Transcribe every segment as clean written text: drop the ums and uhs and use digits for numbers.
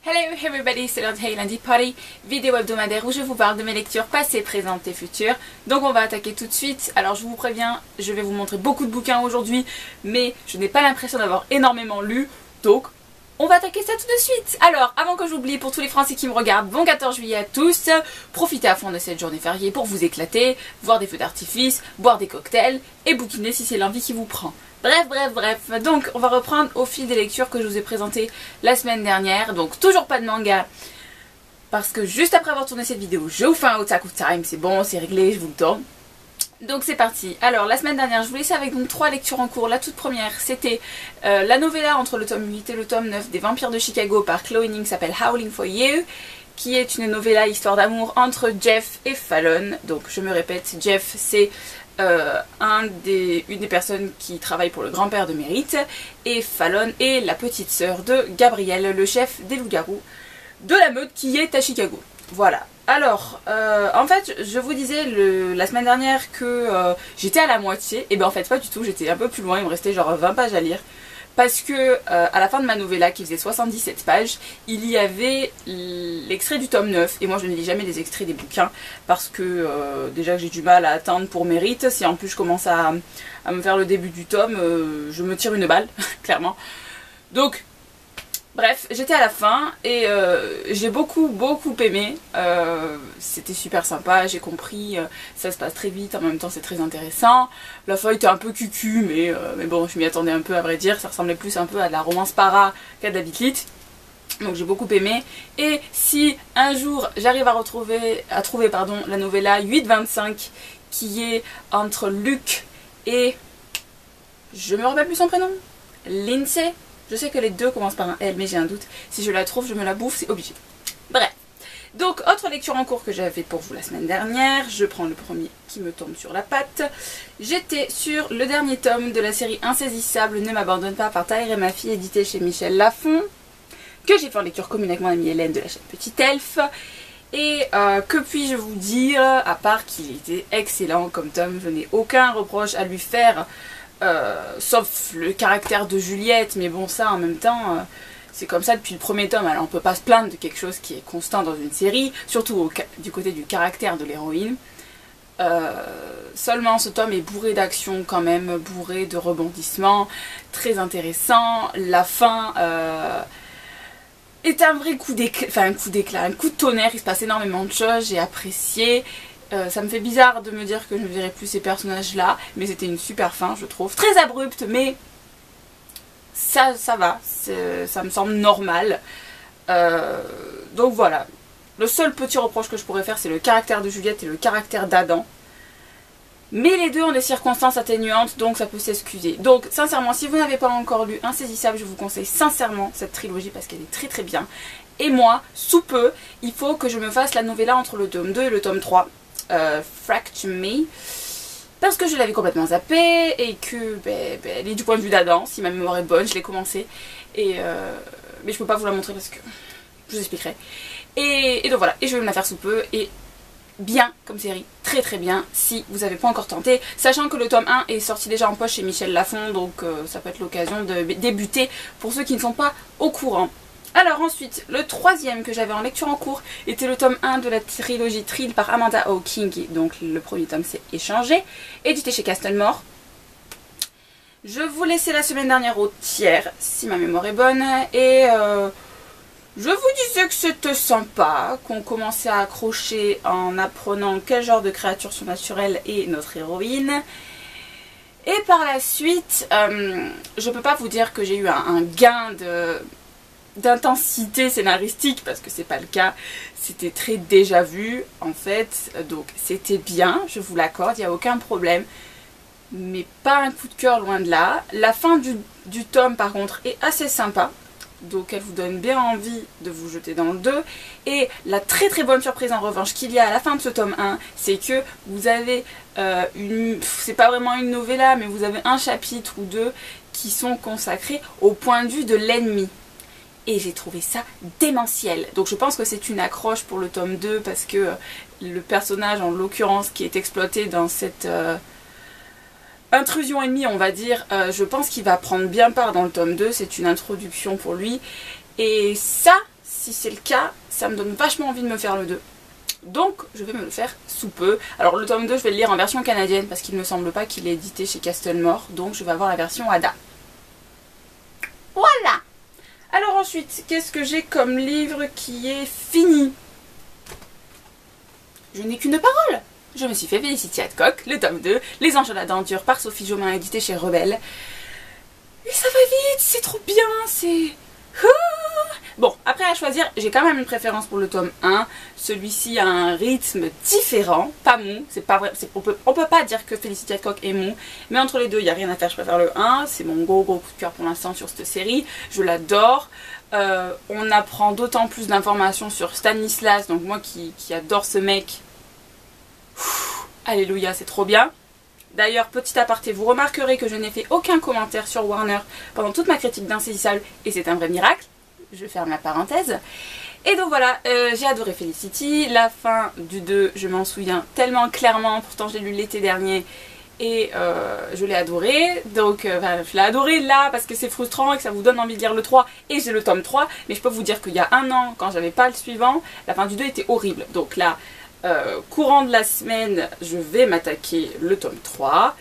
Hello everybody, c'est l'heure de Hey Lundi Party, vidéo hebdomadaire où je vous parle de mes lectures passées, présentes et futures. Donc on va attaquer tout de suite. Alors je vous préviens, je vais vous montrer beaucoup de bouquins aujourd'hui, mais je n'ai pas l'impression d'avoir énormément lu, donc on va attaquer ça tout de suite. Alors, avant que j'oublie, pour tous les Français qui me regardent, bon 14 juillet à tous, profitez à fond de cette journée fériée pour vous éclater, voir des feux d'artifice, boire des cocktails et bouquiner si c'est l'envie qui vous prend. Bref, donc on va reprendre au fil des lectures que je vous ai présentées la semaine dernière. Donc toujours pas de manga, parce que juste après avoir tourné cette vidéo, je vous fais un Otaku Time, c'est bon, c'est réglé, je vous le donne. Donc c'est parti. Alors la semaine dernière je vous laissais avec donc 3 lectures en cours. La toute première c'était la novella entre le tome 8 et le tome 9 des Vampires de Chicago par Chloe Ning, s'appelle Howling for You, qui est une novella histoire d'amour entre Jeff et Fallon. Donc je me répète, Jeff c'est une des personnes qui travaille pour le grand-père de Merritt, et Fallon est la petite sœur de Gabriel, le chef des loups-garous de la meute qui est à Chicago. Voilà. Alors, en fait, je vous disais la semaine dernière que j'étais à la moitié, et ben en fait pas du tout, j'étais un peu plus loin, il me restait genre 20 pages à lire. Parce que à la fin de ma novella qui faisait 77 pages, il y avait l'extrait du tome 9. Et moi je ne lis jamais les extraits des bouquins parce que déjà j'ai du mal à attendre pour Merritt. Si en plus je commence à me faire le début du tome, je me tire une balle, clairement. Donc, bref, j'étais à la fin et j'ai beaucoup aimé. C'était super sympa, j'ai compris, ça se passe très vite, en même temps c'est très intéressant. La fin était un peu cucu, mais bon, je m'y attendais un peu à vrai dire, ça ressemblait plus un peu à de la romance para qu'à de la bitlit. Donc j'ai beaucoup aimé. Et si un jour j'arrive à trouver la novella 825 qui est entre Luke et... je me rappelle plus son prénom, Lindsay. Je sais que les deux commencent par un L, mais j'ai un doute. Si je la trouve, je me la bouffe, c'est obligé. Bref. Donc, autre lecture en cours que j'avais pour vous la semaine dernière. Je prends le premier qui me tombe sur la patte. J'étais sur le dernier tome de la série Insaisissable, Ne m'abandonne pas par Tyler et ma fille, édité chez Michel Lafon, que j'ai fait en lecture commune avec mon amie Hélène de la chaîne Petit Elfe. Et que puis-je vous dire, à part qu'il était excellent comme tome, je n'ai aucun reproche à lui faire. Sauf le caractère de Juliette, mais bon, ça en même temps c'est comme ça depuis le premier tome, alors on peut pas se plaindre de quelque chose qui est constant dans une série, surtout du côté du caractère de l'héroïne. Seulement ce tome est bourré d'action quand même, bourré de rebondissements, très intéressant. La fin est un vrai coup d'éclat, un coup de tonnerre, il se passe énormément de choses, j'ai apprécié. Ça me fait bizarre de me dire que je ne verrai plus ces personnages là, mais c'était une super fin je trouve, très abrupte mais ça va, ça me semble normal. Donc voilà, le seul petit reproche que je pourrais faire c'est le caractère de Juliette et le caractère d'Adam, mais les deux ont des circonstances atténuantes donc ça peut s'excuser. Donc sincèrement, si vous n'avez pas encore lu Insaisissable, je vous conseille sincèrement cette trilogie parce qu'elle est très bien. Et moi, sous peu, il faut que je me fasse la novella entre le tome 2 et le tome 3. Fracture Me, parce que je l'avais complètement zappé et que elle est du point de vue d'Adam, si ma mémoire est bonne, je l'ai commencé et mais je peux pas vous la montrer parce que je vous expliquerai, et donc voilà, et je vais me la faire sous peu. Et bien comme série, très bien si vous n'avez pas encore tenté, sachant que le tome 1 est sorti déjà en poche chez Michel Lafon, donc ça peut être l'occasion de débuter pour ceux qui ne sont pas au courant. Alors ensuite, le troisième que j'avais en lecture en cours était le tome 1 de la trilogie Thrill par Amanda Hawking. Donc le premier tome s'est échangé, édité chez Castlemore. Je vous laissais la semaine dernière au tiers, si ma mémoire est bonne, et je vous disais que c'était sympa, qu'on commençait à accrocher en apprenant quel genre de créature surnaturelle est notre héroïne. Et par la suite, je peux pas vous dire que j'ai eu un gain d'intensité scénaristique parce que c'est pas le cas, c'était très déjà vu en fait, donc c'était bien, je vous l'accorde, il n'y a aucun problème, mais pas un coup de cœur, loin de là. La fin du tome par contre est assez sympa, donc elle vous donne bien envie de vous jeter dans le 2. Et la très bonne surprise en revanche qu'il y a à la fin de ce tome 1, c'est que vous avez c'est pas vraiment une novella, mais vous avez un chapitre ou deux qui sont consacrés au point de vue de l'ennemi. Et j'ai trouvé ça démentiel. Donc je pense que c'est une accroche pour le tome 2 parce que le personnage en l'occurrence qui est exploité dans cette intrusion ennemie, on va dire, je pense qu'il va prendre bien part dans le tome 2, c'est une introduction pour lui. Et ça, si si c'est le cas, ça me donne vachement envie de me faire le 2. Donc je vais me le faire sous peu. Alors le tome 2 je vais le lire en version canadienne parce qu'il ne me semble pas qu'il est édité chez Castlemore. Donc je vais avoir la version ADA. Voilà. Alors ensuite, qu'est-ce que j'ai comme livre qui est fini? Je n'ai qu'une parole. Je me suis fait Felicity Hadcock, le tome 2, Les Anges de la Denture par Sophie Jomain, édité chez Rebelle. Et ça va vite, c'est trop bien, c'est... Bon, après à choisir, j'ai quand même une préférence pour le tome 1. Celui-ci a un rythme différent, pas mou, c'est pas vrai, on peut pas dire que Felicity Hadcock est mou, mais entre les deux, il n'y a rien à faire, je préfère le 1. C'est mon gros coup de cœur pour l'instant sur cette série, je l'adore. On apprend d'autant plus d'informations sur Stanislas, donc moi qui adore ce mec. Alléluia, c'est trop bien. D'ailleurs, petit aparté, vous remarquerez que je n'ai fait aucun commentaire sur Warner pendant toute ma critique d'Insaisissable, et c'est un vrai miracle. Je ferme la parenthèse. Et donc voilà, j'ai adoré Felicity. La fin du 2, je m'en souviens tellement clairement, pourtant je l'ai lu l'été dernier, et je l'ai adoré. Donc je l'ai adoré là, parce que c'est frustrant et que ça vous donne envie de lire le 3, et j'ai le tome 3, mais je peux vous dire qu'il y a un an, quand j'avais pas le suivant, la fin du 2 était horrible. Donc là, courant de la semaine, je vais m'attaquer le tome 3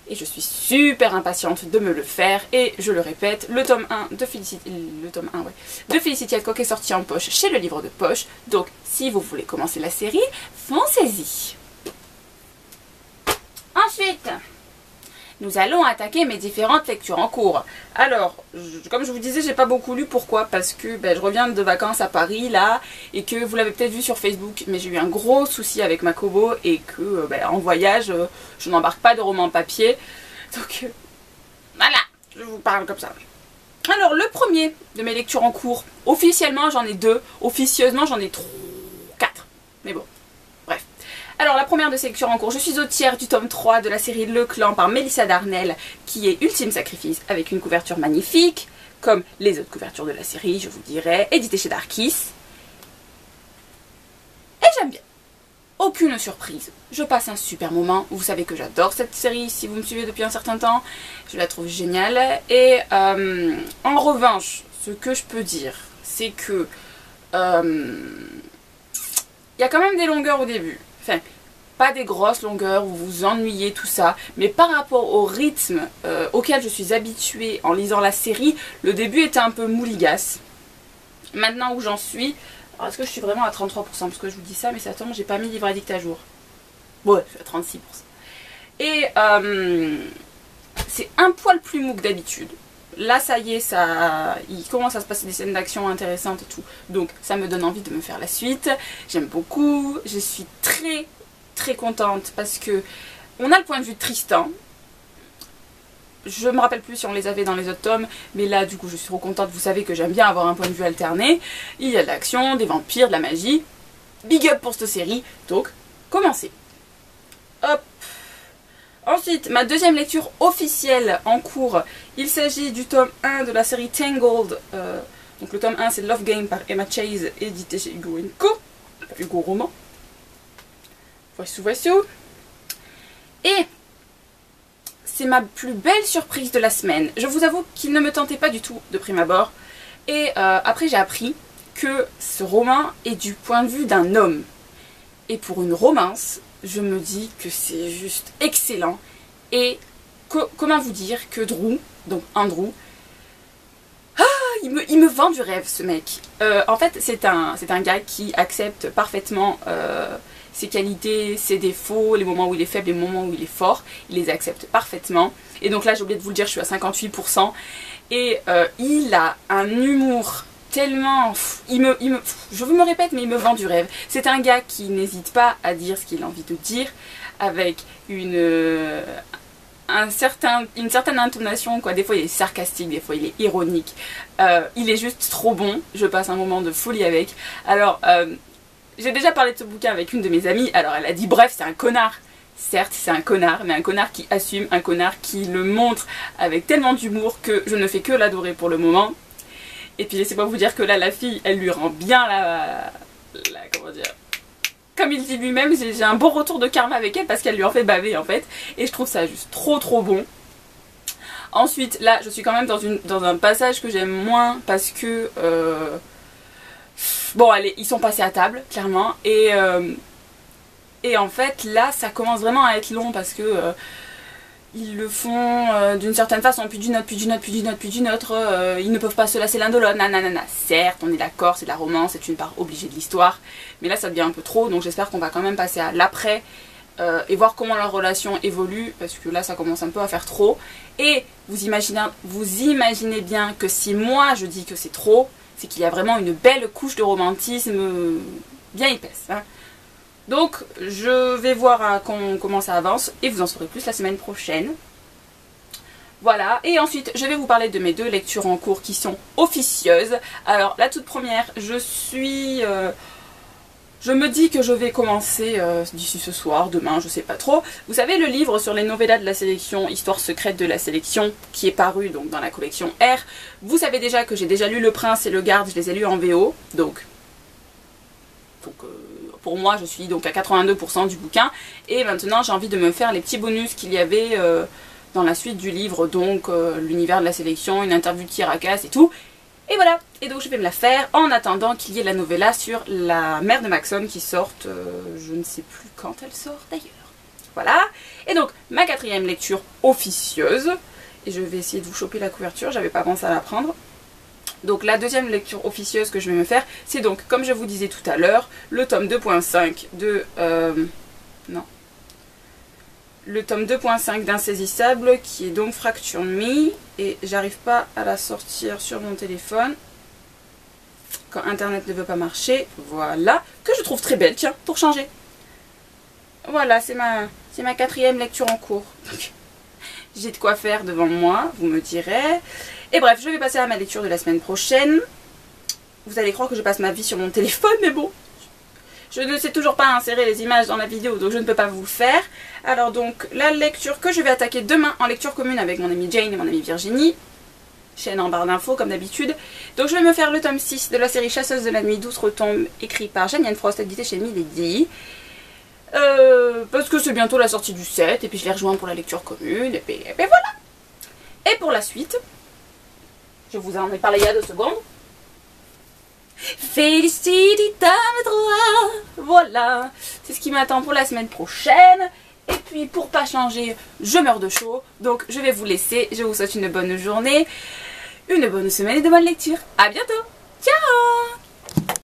et je suis super impatiente de me le faire. Et je le répète, le tome 1 de Felicity Hadcock est sorti en poche chez le livre de poche. Donc si vous voulez commencer la série, foncez-y. Ensuite, nous allons attaquer mes différentes lectures en cours. Alors, comme je vous disais, j'ai pas beaucoup lu. Pourquoi? Parce que je reviens de vacances à Paris là, et que vous l'avez peut-être vu sur Facebook, mais j'ai eu un gros souci avec ma Kobo, et que en voyage, je n'embarque pas de romans papier. Donc voilà, je vous parle comme ça. Alors, le premier de mes lectures en cours, officiellement j'en ai 2, officieusement j'en ai 4. Mais bon. Alors la première de ces lectures en cours, je suis au tiers du tome 3 de la série Le Clan par Mélissa Darnell, qui est Ultime Sacrifice, avec une couverture magnifique, comme les autres couvertures de la série, je vous dirais, édité chez Darkis. Et j'aime bien. Aucune surprise. Je passe un super moment. Vous savez que j'adore cette série, si vous me suivez depuis un certain temps. Je la trouve géniale. Et en revanche, ce que je peux dire, c'est que... il y a quand même des longueurs au début. Enfin, pas des grosses longueurs où vous vous ennuyez, tout ça. Mais par rapport au rythme auquel je suis habituée en lisant la série, le début était un peu mouligasse. Maintenant où j'en suis... Alors est-ce que je suis vraiment à 33%? Parce que je vous dis ça, mais ça tombe, j'ai pas mis livre addict à jour. Ouais, je suis à 36%. Et c'est un poil plus mou que d'habitude. Là, ça y est, il commence à se passer des scènes d'action intéressantes et tout. Donc, ça me donne envie de me faire la suite. J'aime beaucoup. Je suis très, très contente parce que on a le point de vue de Tristan. Je me rappelle plus si on les avait dans les autres tomes, mais là, du coup, je suis trop contente. Vous savez que j'aime bien avoir un point de vue alterné. Il y a de l'action, des vampires, de la magie. Big up pour cette série. Donc, commencez. Hop. Ensuite, ma deuxième lecture officielle en cours, il s'agit du tome 1 de la série Tangled. Donc le tome 1 c'est Love Game par Emma Chase, édité chez Hugo & Co. Hugo Roman. Voici. Et c'est ma plus belle surprise de la semaine. Je vous avoue qu'il ne me tentait pas du tout de prime abord. Et après j'ai appris que ce roman est du point de vue d'un homme. Et pour une romance... je me dis que c'est juste excellent. Et comment vous dire que Drew, donc Andrew, il me vend du rêve ce mec. En fait c'est un gars qui accepte parfaitement ses qualités, ses défauts, les moments où il est faible, les moments où il est fort. Il les accepte parfaitement. Et donc là j'ai oublié de vous le dire, je suis à 58%. Et il a un humour... tellement, je vous me répète, mais il me vend du rêve. C'est un gars qui n'hésite pas à dire ce qu'il a envie de dire, avec une certaine intonation, quoi. Des fois il est sarcastique, des fois il est ironique. Il est juste trop bon, je passe un moment de folie avec. Alors, j'ai déjà parlé de ce bouquin avec une de mes amies, alors elle a dit bref, c'est un connard. Certes, c'est un connard, mais un connard qui assume, un connard qui le montre avec tellement d'humour que je ne fais que l'adorer pour le moment. Et puis laissez-moi vous dire que là, la fille, elle lui rend bien comment dire... Comme il dit lui-même, j'ai un bon retour de karma avec elle parce qu'elle lui en fait baver en fait. Et je trouve ça juste trop bon. Ensuite, là, je suis quand même dans un passage que j'aime moins parce que... Bon allez, ils sont passés à table, clairement. Et en fait là ça commence vraiment à être long parce que ils le font d'une certaine façon, puis d'une autre, puis d'une autre, puis d'une autre, puis d'une autre. Ils ne peuvent pas se lasser l'un de l'autre, nanana. Certes, on est d'accord, c'est de la romance, c'est une part obligée de l'histoire. Mais là ça devient un peu trop, donc j'espère qu'on va quand même passer à l'après. Et voir comment leur relation évolue, parce que là ça commence un peu à faire trop. Et vous imaginez bien que si moi je dis que c'est trop, c'est qu'il y a vraiment une belle couche de romantisme bien épaisse. Hein. Donc je vais voir comment ça avance et vous en saurez plus la semaine prochaine. Voilà, et ensuite je vais vous parler de mes 2 lectures en cours qui sont officieuses. Alors la toute première, je me dis que je vais commencer d'ici ce soir, demain, je sais pas trop. Vous savez le livre sur les novellas de la sélection, Histoire secrète de la sélection, qui est paru donc dans la collection R. Vous savez déjà que j'ai déjà lu Le Prince et le Garde, je les ai lus en VO, donc pour moi je suis donc à 82% du bouquin. Et maintenant j'ai envie de me faire les petits bonus qu'il y avait dans la suite du livre, donc l'univers de la sélection, une interview de Kirakas et tout. Et voilà, et donc je vais me la faire en attendant qu'il y ait la novella sur la mère de Maxon qui sorte, je ne sais plus quand elle sort d'ailleurs. Voilà, et donc ma 4e lecture officieuse, et je vais essayer de vous choper la couverture, j'avais pas pensé à la prendre. Donc la 2e lecture officieuse que je vais me faire, c'est donc, comme je vous disais tout à l'heure, le tome 2.5 de... le tome 2.5 d'Insaisissable, qui est donc Fracture Me, et j'arrive pas à la sortir sur mon téléphone quand internet ne veut pas marcher. Voilà, que je trouve très belle, tiens, pour changer. Voilà, c'est ma 4e lecture en cours. J'ai de quoi faire devant moi, vous me direz. Et bref, je vais passer à ma lecture de la semaine prochaine. Vous allez croire que je passe ma vie sur mon téléphone, mais bon, je ne sais toujours pas insérer les images dans la vidéo, donc je ne peux pas vous le faire. Alors donc, la lecture que je vais attaquer demain en lecture commune avec mon amie Jane et mon amie Virginie. Chaîne en barre d'infos, comme d'habitude. Donc je vais me faire le tome 6 de la série Chasseuse de la nuit, 12 retombes, écrit par Jeanne Frost, édité chez Milady. Parce que c'est bientôt la sortie du 7, et puis je les rejoins pour la lecture commune, et puis voilà. Et pour la suite, je vous en ai parlé il y a 2 secondes. Felicity tome 3. Voilà, c'est ce qui m'attend pour la semaine prochaine. Et puis pour pas changer, je meurs de chaud. Donc je vais vous laisser, je vous souhaite une bonne journée, une bonne semaine et de bonnes lectures. A bientôt, ciao.